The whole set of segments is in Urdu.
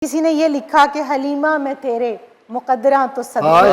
کسی نے یہ لکھا کہ حلیمہ میں تیرے مقدراں تو صدقے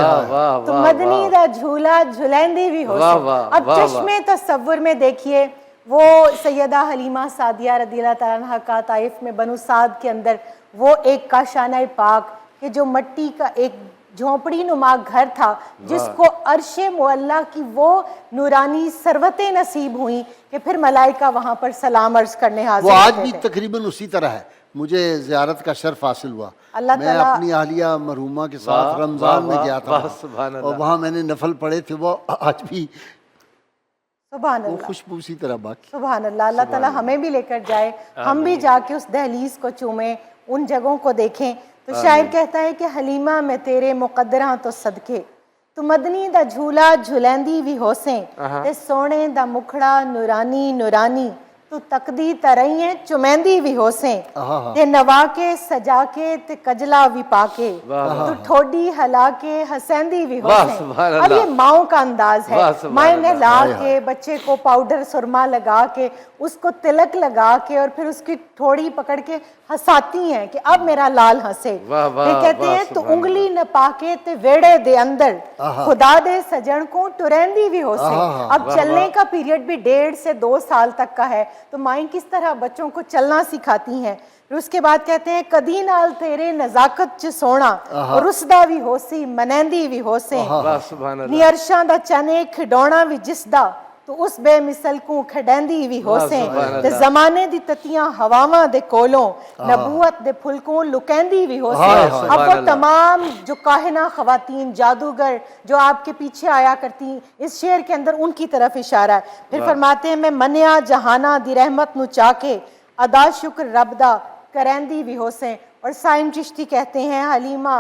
تو مدنی دا جھولا جھلیندی بھی ہو سے. اب چشمے تصور میں دیکھیے وہ سیدہ حلیمہ سعدیہ رضی اللہ تعالیٰ عنہ کا طائف میں بنو سعد کے اندر وہ ایک کاشانہ پاک کہ جو مٹی کا ایک جھونپڑی نما گھر تھا جس کو عرش معلیٰ کی وہ نورانی ثروتیں نصیب ہوئیں کہ پھر ملائکہ وہاں پر سلام عرض کرنے حاضر وہ آج ہوتے بھی تھے. تقریباً اسی طرح ہے. مجھے زیارت کا شرف حاصل ہوا. اللہ میں اپنی اہلیہ مرحومہ کے ساتھ رمضان میں گیا تھا اور وہاں میں نے نفل پڑھے تھے. وہ آج بھی سبحان وہ اللہ خوشبو اسی طرح باقی. سبحان اللہ. اللہ تعالیٰ ہمیں بھی لے کر جائے, ہم بھی جا کے اس دہلیز کو چومیں, ان جگہوں کو دیکھیں. تو شاعر کہتا ہے کہ حلیمہ میں تیرے مقدراں تو صدقے تو مدنی دا جھولا جھلیندی بھی ہوسیں تے سونے دا مکھڑا نورانی نورانی تو تقدی ترائیں چمیندی بھی ہوسیں تے نوا کے سجا کے تے کجلا بھی پاکے تو ٹھوڈی ہلا کے ہسیندی بھی ہوسیں. اب یہ ماؤں کا انداز ہے. مائیں نے لا کے بچے کو پاؤڈر سرما لگا کے اس کو تلک لگا کے اور پھر اس کی تھوڑی پکڑ کے ہساتی ہیں کہ اب میرا لال ہنسے. پھر کہتے ہیں تو انگلی نپا کے تے ویڑے دے اندر خدا دے سجن کو ٹریندی بھی ہوسیں. اب چلنے کا پیریڈ بھی 1.5 سے 2 سال تک کا ہے تو مائیں کس طرح بچوں کو چلنا سکھاتی ہیں. پھر اس کے بعد کہتے ہیں کدی نال تیرے نزاکت چ سونا رسدہ بھی ہوسی منیندی بھی ہوسیں نی عرشاں دا چنے کھڈونا بھی جسدا تو اس بے مثل کو کھڈیندی بھی ہوسیں تے زمانے دی تتیاں ہواواں دے کولوں نبوت دے پھلکوں لکیندی بھی ہوسیں. اب وہ تمام جو کاہنہ خواتین جادوگر جو آپ کے پیچھے آیا کرتی اس شعر کے اندر ان کی طرف اشارہ ہے. پھر فرماتے ہیں میں منیا جہانہ دی رحمت نو چاکے ادا شکر رب دا کریندی بھی ہوسیں. اور سائم چشتی کہتے ہیں حلیمہ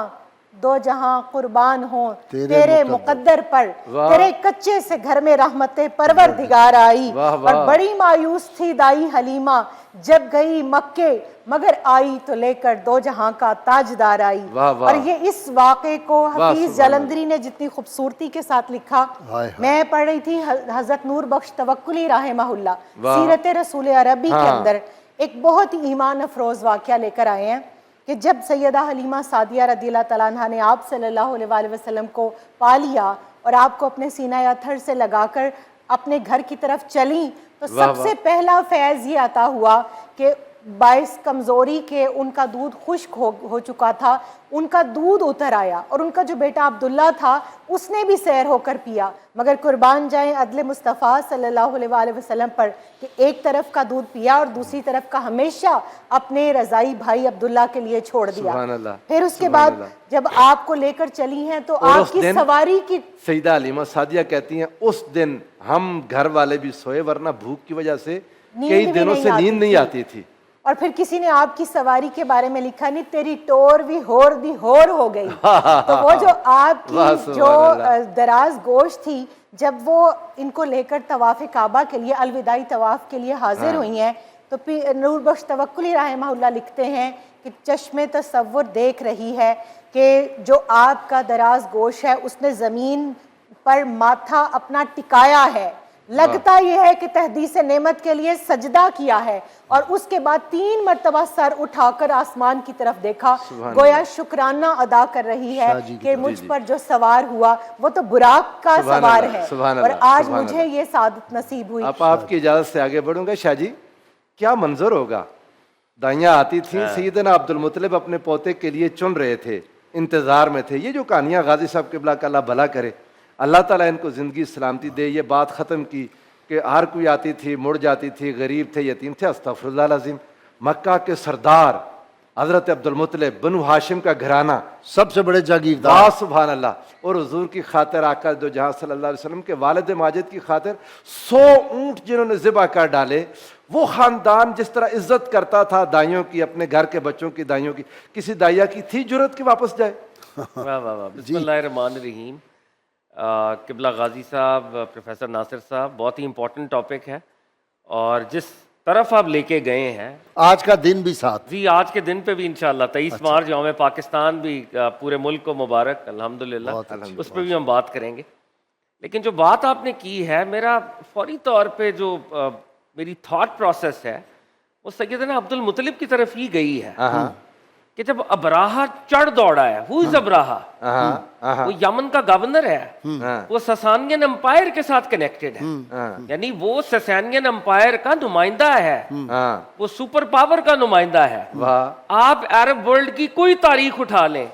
دو جہاں قربان ہوں تیرے مقدر پر تیرے کچے سے گھر میں رحمت پروردگار آئی. اور بڑی مایوس تھی دائی حلیمہ جب گئی مکے مگر آئی تو لے کر 2 جہاں کا تاجدار آئی. اور یہ اس واقعے کو حفیظ جلندری نے جتنی خوبصورتی کے ساتھ لکھا. میں پڑھ رہی تھی حضرت نور بخش توکلی رحمہ اللہ سیرت رسول عربی کے اندر ایک بہت ہی ایمان افروز واقعہ لے کر آئے ہیں کہ جب سیدہ حلیمہ سعدیہ رضی اللہ تعالیٰ عنہ نے آپ صلی اللہ علیہ وآلہ وسلم کو پا لیا اور آپ کو اپنے سینہ اطہر سے لگا کر اپنے گھر کی طرف چلیں تو سب سے پہلا فیض یہ عطا ہوا کہ باعث کمزوری کے ان کا دودھ خشک ہو چکا تھا, ان کا دودھ اتر آیا اور ان کا جو بیٹا عبداللہ تھا اس نے بھی سیر ہو کر پیا. مگر قربان جائیں عدل مصطفیٰ صلی اللہ علیہ وآلہ وسلم پر کہ ایک طرف کا دودھ پیا اور دوسری طرف کا ہمیشہ اپنے رضائی بھائی عبداللہ کے لیے چھوڑ دیا. پھر اس کے بعد جب آپ کو لے کر چلی ہیں تو آپ کی سواری کی سیدہ حلیمہ سعدیہ کہتی ہیں اس دن ہم گھر والے بھی سوئے ورنہ بھوک کی وجہ سے کئی دنوں سے نیند نہیں آتی تھی. اور پھر کسی نے آپ کی سواری کے بارے میں لکھا نہیں تیری ٹور بھی ہور دی ہور ہو گئی. تو وہ جو آپ کی جو دراز گوشت تھی جب وہ ان کو لے کر طواف کعبہ کے لیے الوداعی طواف کے لیے حاضر ہوئی ہیں تو نور بخش توکلی رحمہ اللہ لکھتے ہیں کہ چشم تصور دیکھ رہی ہے کہ جو آپ کا دراز گوشت ہے اس نے زمین پر ماتھا اپنا ٹکایا ہے, لگتا یہ ہے کہ تحدیث نعمت کے لیے سجدہ کیا ہے اور اس کے بعد 3 مرتبہ سر اٹھا کر آسمان کی طرف دیکھا گویا شکرانہ ادا کر رہی ہے کہ مجھ پر جو سوار ہوا وہ تو براق کا سوار ہے اور آج مجھے یہ سعادت نصیب ہوئی. آپ کی اجازت سے آگے بڑھوں گا. شاہ جی کیا منظر ہوگا, دائیاں آتی تھیں, سیدنا عبدالمطلب اپنے پوتے کے لیے چن رہے تھے, انتظار میں تھے. یہ جو کہانیاں غازی صاحب قبلہ کا اللہ بھلا کرے, اللہ تعالیٰ ان کو زندگی سلامتی دے. یہ بات ختم کی کہ ہر کوئی آتی تھی مڑ جاتی تھی, غریب تھے یتیم تھے, استغفر اللہ العظیم. مکہ کے سردار حضرت عبدالمطلب بنو ہاشم کا گھرانہ سب سے بڑے جاگیردار سبحان اللہ, اور حضور کی خاطر آقا دو جہاں صلی اللہ علیہ وسلم کے والد ماجد کی خاطر 100 اونٹ جنہوں نے ذبح کر ڈالے. وہ خاندان جس طرح عزت کرتا تھا دائیوں کی, اپنے گھر کے بچوں کی دائیوں کی, کسی دائیا کی تھی جرت کہ واپس جائے؟ واہ واہ واہ. بسم اللہ الرحمن الرحیم. قبلہ غازی صاحب, پروفیسر ناصر صاحب, بہت ہی امپورٹنٹ ٹاپک ہے اور جس طرف آپ لے کے گئے ہیں آج کا دن بھی ساتھ جی, آج کے دن پہ بھی انشاءاللہ 23 مارچ یوم پاکستان بھی پورے ملک کو مبارک الحمدللہ, اس پہ بھی ہم بات کریں گے. لیکن جو بات آپ نے کی ہے میرا فوری طور پہ جو میری تھاٹ پروسیس ہے وہ سیدنا عبدالمطلب کی طرف ہی گئی ہے. کہ جب ابراہا چڑھ دوڑا ہے, ہو از ابراہا, وہ یمن کا گورنر ہے, وہ سسانین امپائر کے ساتھ کنیکٹڈ ہے, یعنی وہ سسانین امپائر کا نمائندہ ہے, وہ سپر پاور کا نمائندہ ہے. آپ عرب ورلڈ کی کوئی تاریخ اٹھا لیں,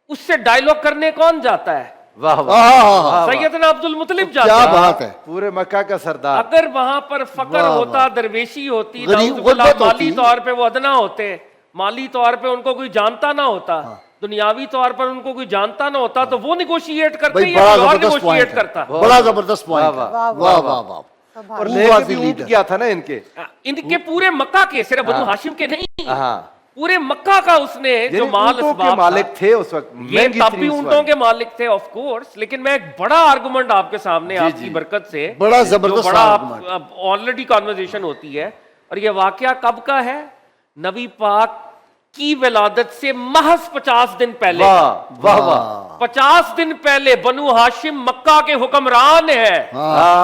اس سے ڈائیلاگ کرنے کون جاتا ہے؟ سیدنا عبد المطلب جاتا ہے. کیا بات ہے, پورے مکہ کا سردار. اگر وہاں پر فقر ہوتا, درویشی ہوتی, مالی طور پہ وہ ادنا ہوتے, مالی طور پہ ان کو کوئی جانتا نہ ہوتا, دنیاوی طور پر ان کو کوئی جانتا نہ ہوتا, تو وہ نیگوشیٹ کرتے یا کوئی اور نیگوشیٹ کرتا. بڑا زبردست پوائنٹ. واہ واہ واہ. اور لے کے بھی اونٹ گیا تھا نا ان کے پورے مکہ کے, صرف بنو ہاشم کے نہیں, پورے مکہ کا اس نے جو مال اسباب مالک تھے اس وقت, یہ تب بھی اونٹوں کے مالک تھے آف کورس. لیکن میں ایک بڑا آرگومنٹ آپ کے سامنے, آپ کی برکت سے, بڑا زبردست آلریڈی کانورسیشن ہوتی ہے, اور یہ واقعہ کب کا ہے؟ نبی پاک کی ولادت سے محض 50 دن پہلے. 50 دن پہلے بنو ہاشم مکہ کے حکمران ہیں,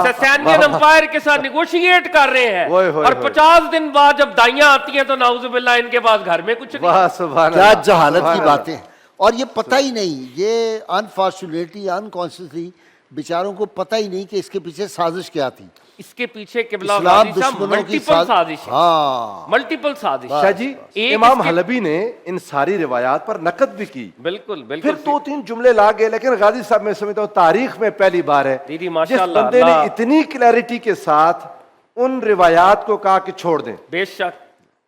سسانین امپائر کے ساتھ نیگوشیٹ کر رہے ہیں, اور 50 دن بعد جب دائیاں آتی ہیں تو نعوذ باللہ ان کے پاس گھر میں کچھ نہیں. کیا جہالت کی باتیں, اور یہ پتہ ہی نہیں, یہ انفارچونیٹلی انکانشیسلی بیچاروں کو پتہ ہی نہیں کہ اس کے پیچھے سازش کیا تھی. اس کے پیچھے قبلہ غازی صاحب ملٹیپل سازش ہے, ملٹیپل سازش. شاہ جی, امام حلبی نے ان ساری روایات پر نقد بھی کی, بالکل بالکل, پھر 2-3 جملے لا گئے, لیکن غازی صاحب میں سمجھتا ہوں تاریخ میں پہلی بار ہے جس بندے نے اتنی کلیئرٹی کے ساتھ ان روایات کو کہا کہ چھوڑ دیں. بے شک.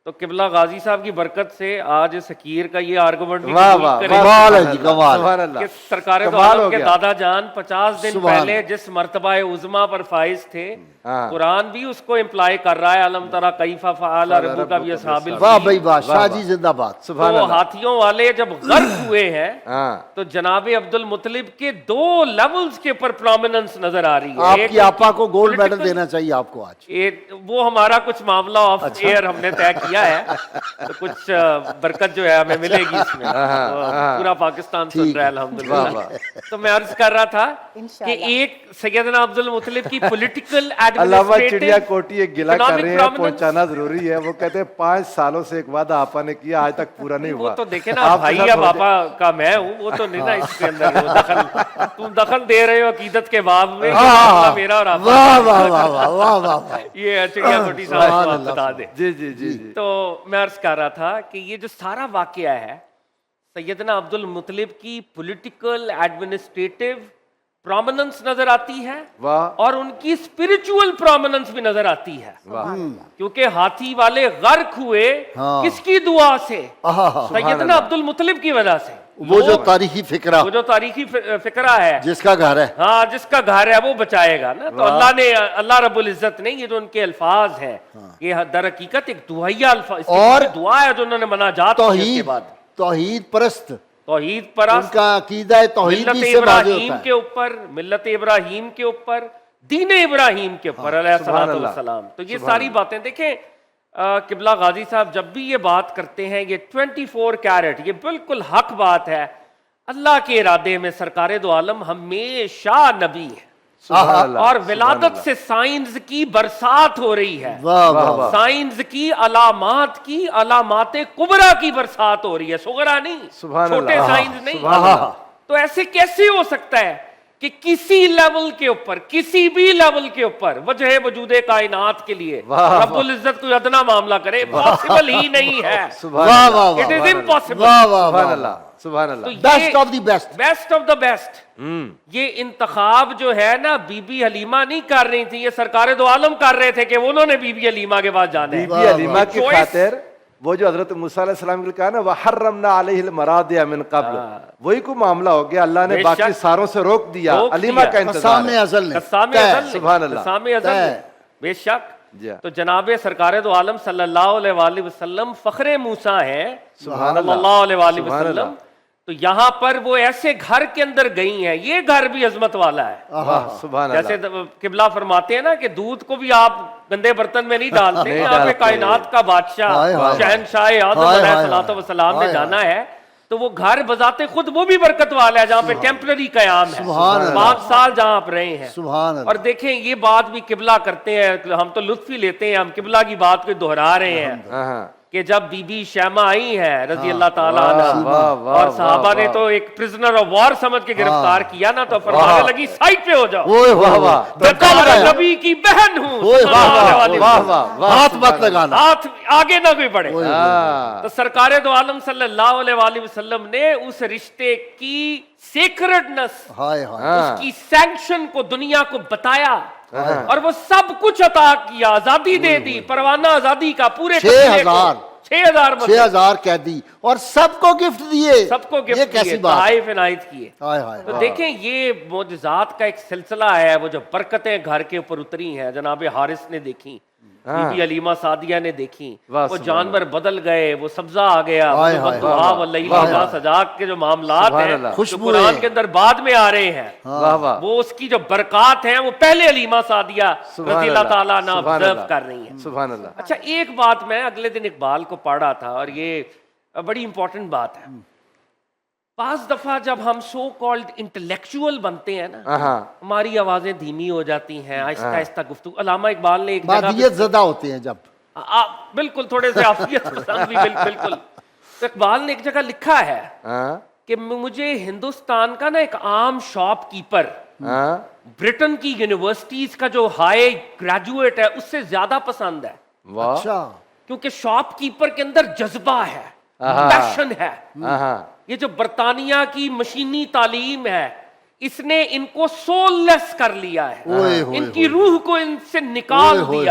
تو قبلہ غازی صاحب کی برکت سے آج سکیر کا یہ آرگومنٹ بھی کمال ہے جی, کمال کہ سرکار دو عالم کے دادا جان 50 دن پہلے جس مرتبہ عظمیٰ پر فائز تھے, قرآن بھی اس کو امپلائی کر رہا ہے, علم ترى کیف فعل ربک باصحاب الفیل. واہ بھائی واہ, شاہ جی زندہ باد. تو ہاتھیوں والے جب غرق ہوئے ہیں تو جناب عبد المطلب کے 2 لیولز کے اوپر پرومیننس نظر آ رہی ہے. آپ کی آپا کو گولڈ میڈل دینا چاہیے آپ کو آج. وہ ہمارا کچھ معاملہ آف ایئر ہم نے طے کیا ہے, تو کچھ برکت جو ہے ہمیں ملے گی اس میں, پورا پاکستان سن رہا ہے الحمدللہ. تو میں عرض کر رہا تھا کہ ایک سیدنا عبد المطلب کی پولیٹیکل علامہ چڑیا کوٹی ایک گلہ کر رہے ہیں, پہنچانا ضروری ہے. وہ کہتے ہیں 5 سالوں سے ایک وعدہ آپا نے کیا, آج تک پورا نہیں ہوا. وہ تو دیکھیں نا, بھائی یا پاپا کا میں ہوں, وہ تو نہیں نا اس کے اندر تم دخل دے رہے ہو عقیدت کے باب میں, میرا اور آپ. واہ واہ واہ واہ واہ. یہ چڑیا کوٹی صاحب بتا دیں. جی جی جی. تو میں عرض کر رہا تھا کہ یہ جو سارا واقعہ ہے, سیدنا عبد المطلب کی پولیٹیکل ایڈمنسٹریٹو پرومیننس نظر آتی ہے, اور ان کی اسپرچول پرومیننس بھی نظر آتی ہے, کیونکہ ہاتھی والے غرق ہوئے کس کی دعا سے؟ سیدنا عبد المطلب کی وجہ سے. وہ جو تاریخی فکرہ, وہ جو تاریخی فکرہ ہے, جس کا گھر ہے, ہاں جس کا گھر ہے وہ بچائے گا نا. تو اللہ رب العزت نے یہ جو ان کے الفاظ ہیں, یہ در حقیقت ایک دعائیہ الفاظ, اور دعا ہے جو انہوں نے مناجات کی. اس کے بعد توحید پرست ان کا عقیدہ توحید بھی سے واضح ہوتا ہے, کے اوپر ملت ابراہیم کے اوپر, دین ابراہیم کے اوپر علیہ الصلوۃ والسلام. تو یہ ساری باتیں دیکھیں, قبلہ غازی صاحب جب بھی یہ بات کرتے ہیں, یہ 24 کیرٹ, یہ بالکل حق بات ہے. اللہ کے ارادے میں سرکار دو عالم ہمیشہ نبی ہے, اور ولادت سے سائنس کی برسات ہو رہی ہے, سائنس کی علامات کی, علامات کبرا کی برسات ہو رہی ہے, صغرا نہیں, چھوٹے سائنس نہیں. تو ایسے کیسے ہو سکتا ہے کہ کسی لیول کے اوپر, کسی بھی لیول کے اوپر وجہ وجود کائنات کے لیے رب العزت کوئی ادنا معاملہ کرے؟ پاسبل ہی نہیں ہے. It is impossible. سبحان اللہ. Best of the best, best of the best. یہ انتخاب جو ہے نا بی بی حلیمہ نہیں کر رہی تھی, یہ سرکار دو عالم کر رہے تھے کہ انہوں نے بی بی حلیمہ کے پاس جانا ہے. بی بی حلیمہ کی خاطر وہ جو حضرت موسیٰ علیہ السلام نے کہا نا وَحَرَّمْنَا عَلَيْهِ الْمَرَاضِعَ مِنْ قَبْلُ, وہی کو معاملہ ہو گیا, اللہ نے باقی ساروں سے روک دیا, حلیمہ کا انتظار ہے. سبحان اللہ. بے شک. تو جناب سرکار دو عالم صلی اللہ علیہ وآلہ وسلم فخر موسیٰ ہیں صلی اللہ علیہ وآلہ وسلم. تو یہاں پر وہ ایسے گھر کے اندر گئی ہیں, یہ گھر بھی عظمت والا ہے. جیسے قبلہ فرماتے ہیں نا کہ دودھ کو بھی آپ گندے برتن میں نہیں ڈالتے, یہاں پہ کائنات کا بادشاہ شہنشاہ اعظم علیہ الصلوۃ والسلام نے جانا ہے. تو وہ گھر بذات خود وہ بھی برکت والا ہے جہاں پہ ٹیمپرری قیام ہے, 5 سال جہاں آپ رہے ہیں. اور دیکھیں یہ بات بھی قبلہ کرتے ہیں, ہم تو لطف ہی لیتے ہیں, ہم قبلہ کی بات کو دہرا رہے ہیں. کہ جب بی بی شیما آئی ہیں رضی اللہ تعالیٰ عنہ واہ، واہ، اور صحابہ واہ، نے تو ایک پرزنر آف وار سمجھ کے گرفتار کیا نا تو فرمانے لگی سائٹ پہ ہو جاؤ، اوئے واہ، واہ واہ، واہ دھکا میں لگایا نبی کی بہن ہوں اوئے صلی واہ اللہ واہ علیہ واہ وسلم۔ واہ واہ، ہاتھ مت لگانا ہاتھ آگے نہ کوئی بڑھے۔ ہاں، تو سرکار دو عالم صلی اللہ علیہ وآلہ وسلم نے اس رشتے کی سیکرڈنس، ہائے ہائے اس کی سینکشن کو دنیا کو بتایا اور وہ سب کچھ عطا کیا، آزادی دے دی، پروانہ آزادی کا پورے 6,000 6,000 6,000 قیدی اور سب کو گفٹ دیے، سب کو یہ گفٹ کیسی دیے، بات ہے؟ تحائف عنایت کیے۔ ہائے ہائے تو دیکھیں یہ معجزات کا ایک سلسلہ ہے، وہ جو برکتیں گھر کے اوپر اتری ہیں، جناب حارث نے دیکھی، بی بی علیمہ سعدیہ نے دیکھی، واہ، وہ سبحان جانور بدل گئے، وہ سبزہ آ گیا، وہ ہائے جو ہائے، بددعا واللیل واہ، اذا سجا کے جو معاملات سبحان ہیں اللہ، جو خوشبوئیں، قرآن کے اندر بعد میں آ رہے ہیں، واہ واہ، وہ اس کی جو برکات ہیں وہ پہلے علیمہ سعدیہ سبحان رضی اللہ تعالیٰ عنہ سبحان آبزرو اللہ، کر رہی ہیں۔ سبحان اللہ۔ اچھا ایک بات میں اگلے دن اقبال کو پڑھا تھا اور یہ بڑی امپورٹنٹ بات ہے، بعض دفعہ جب ہم سو کالڈ انٹلیکچوئل بنتے ہیں نا، ہاں، ہماری آوازیں دھیمی ہو جاتی ہیں، آہستہ آہستہ گفتگو۔ علامہ اقبال نے ایک جگہ مادیت زدہ ہوتے ہیں جب بالکل تھوڑے سے عافیت پسند بھی بالکل، تو اقبال نے ایک جگہ لکھا ہے ہاں، کہ مجھے ہندوستان کا نا ایک عام شاپ کیپر ہاں، برٹن کی یونیورسٹیز کا جو ہائی گریجویٹ ہے اس سے زیادہ پسند ہے، واہ، اچھا کیونکہ شاپ کیپر کے اندر جذبہ ہے، آہا، پیشن ہے۔ ہاں، یہ جو برطانیہ کی مشینی تعلیم ہے اس نے ان کو سول لیس کر لیا ہے، اوئے ہوئے ان کی روح کو ان سے نکال اوئے ہوئے دیا